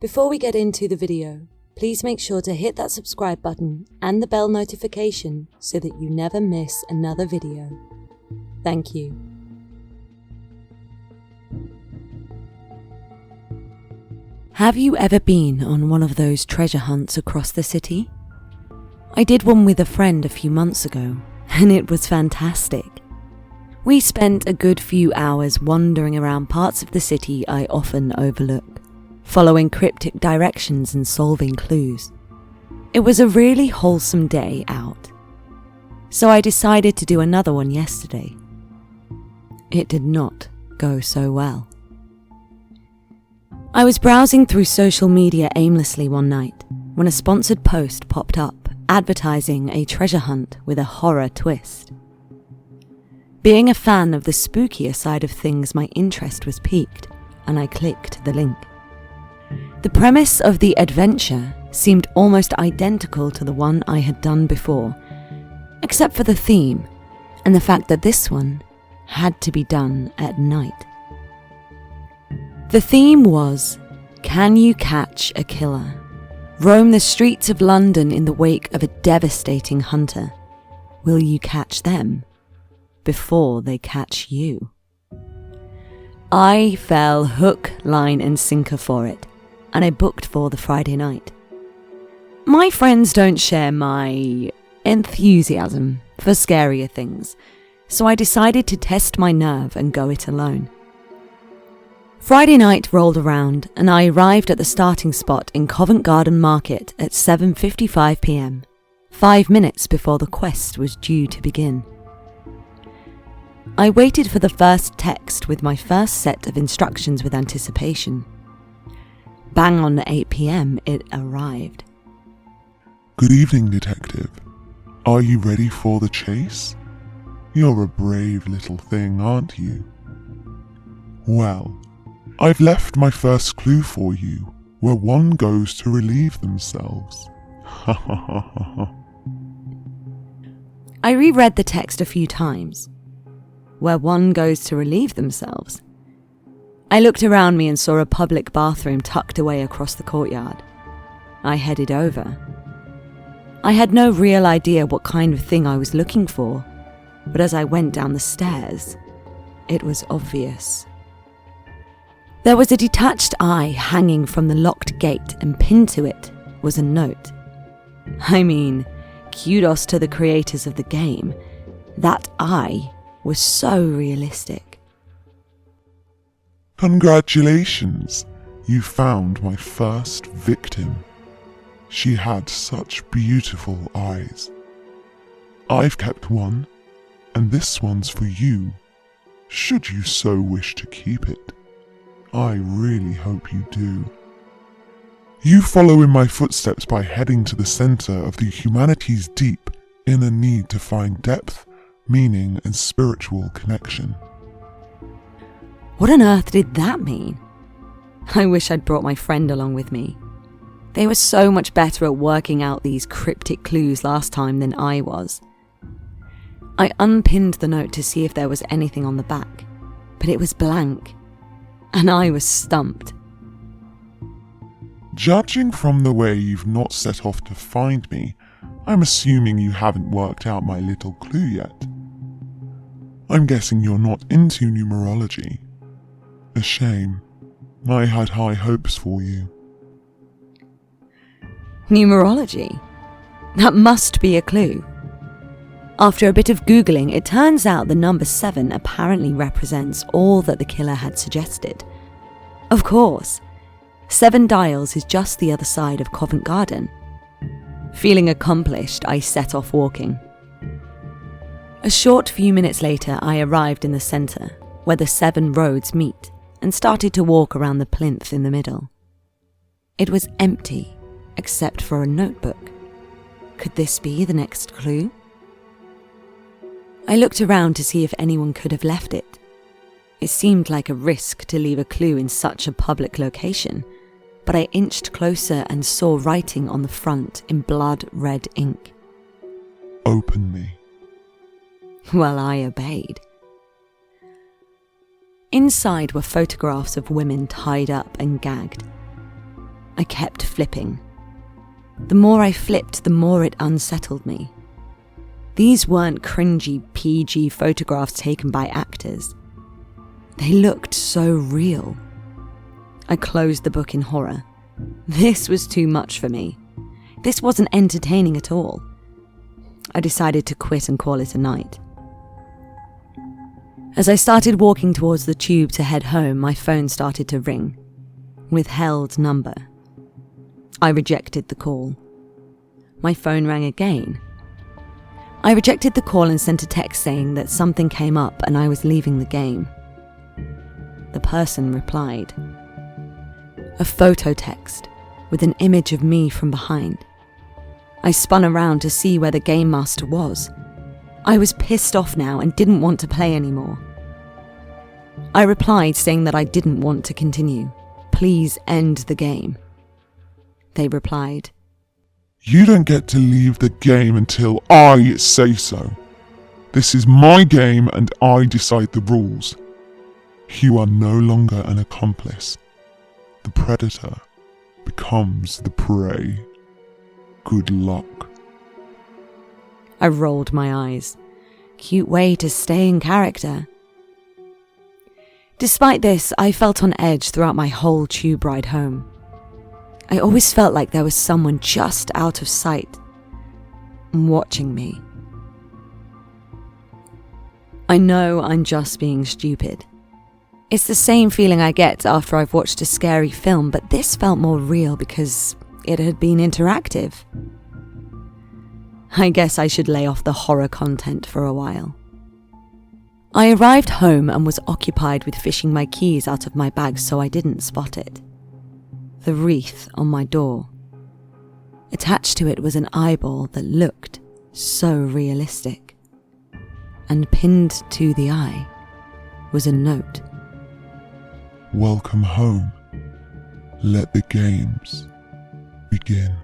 Before we get into the video, please make sure to hit that subscribe button and the bell notification so that you never miss another video. Thank you. Have you ever been on one of those treasure hunts across the city? I did one with a friend a few months ago, and it was fantastic. We spent a good few hours wandering around parts of the city I often overlook, following cryptic directions and solving clues. It was a really wholesome day out, so I decided to do another one yesterday. It did not go so well. I was browsing through social media aimlessly one night when a sponsored post popped up advertising a treasure hunt with a horror twist. Being a fan of the spookier side of things, my interest was piqued, and I clicked the link. The premise of the adventure seemed almost identical to the one I had done before, except for the theme and the fact that this one had to be done at night. The theme was, can you catch a killer? Roam the streets of London in the wake of a devastating hunter. Will you catch them before they catch you? I fell hook, line and sinker for it, and I booked for the Friday night. My friends don't share my enthusiasm for scarier things, so I decided to test my nerve and go it alone. Friday night rolled around and I arrived at the starting spot in Covent Garden Market at 7:55 p.m, 5 minutes before the quest was due to begin. I waited for the first text with my first set of instructions with anticipation. Bang on 8 p.m, it arrived. Good evening, Detective. Are you ready for the chase? You're a brave little thing, aren't you? Well, I've left my first clue for you, where one goes to relieve themselves. Ha ha ha ha ha. I reread the text a few times. Where one goes to relieve themselves. I looked around me and saw a public bathroom tucked away across the courtyard. I headed over. I had no real idea what kind of thing I was looking for, but as I went down the stairs, it was obvious. There was a detached eye hanging from the locked gate, and pinned to it was a note. I mean, kudos to the creators of the game. That eye was so realistic. Congratulations, you found my first victim. She had such beautiful eyes. I've kept one, and this one's for you, should you so wish to keep it. I really hope you do. You follow in my footsteps by heading to the center of the humanity's deep inner need to find depth, meaning and spiritual connection. What on earth did that mean? I wish I'd brought my friend along with me. They were so much better at working out these cryptic clues last time than I was. I unpinned the note to see if there was anything on the back, but it was blank, and I was stumped. Judging from the way you've not set off to find me, I'm assuming you haven't worked out my little clue yet. I'm guessing you're not into numerology. A shame. I had high hopes for you. Numerology? That must be a clue. After a bit of Googling, it turns out the number 7 apparently represents all that the killer had suggested. Of course, 7 Dials is just the other side of Covent Garden. Feeling accomplished, I set off walking. A short few minutes later, I arrived in the centre, where the 7 roads meet, and started to walk around the plinth in the middle. It was empty, except for a notebook. Could this be the next clue? I looked around to see if anyone could have left it. It seemed like a risk to leave a clue in such a public location, but I inched closer and saw writing on the front in blood red ink. Open me. Well, I obeyed. Inside were photographs of women tied up and gagged. I kept flipping. The more I flipped, the more it unsettled me. These weren't cringy PG photographs taken by actors. They looked so real. I closed the book in horror. This was too much for me. This wasn't entertaining at all. I decided to quit and call it a night. As I started walking towards the tube to head home, my phone started to ring. Withheld number. I rejected the call. My phone rang again. I rejected the call and sent a text saying that something came up and I was leaving the game. The person replied. A photo text with an image of me from behind. I spun around to see where the game master was. I was pissed off now and didn't want to play anymore. I replied saying that I didn't want to continue. Please end the game. They replied, You don't get to leave the game until I say so. This is my game and I decide the rules. You are no longer an accomplice. The predator becomes the prey. Good luck. I rolled my eyes. Cute way to stay in character. Despite this, I felt on edge throughout my whole tube ride home. I always felt like there was someone just out of sight, watching me. I know I'm just being stupid. It's the same feeling I get after I've watched a scary film, but this felt more real because it had been interactive. I guess I should lay off the horror content for a while. I arrived home and was occupied with fishing my keys out of my bag so I didn't spot it. The wreath on my door. Attached to it was an eyeball that looked so realistic. And pinned to the eye was a note. Welcome home. Let the games begin.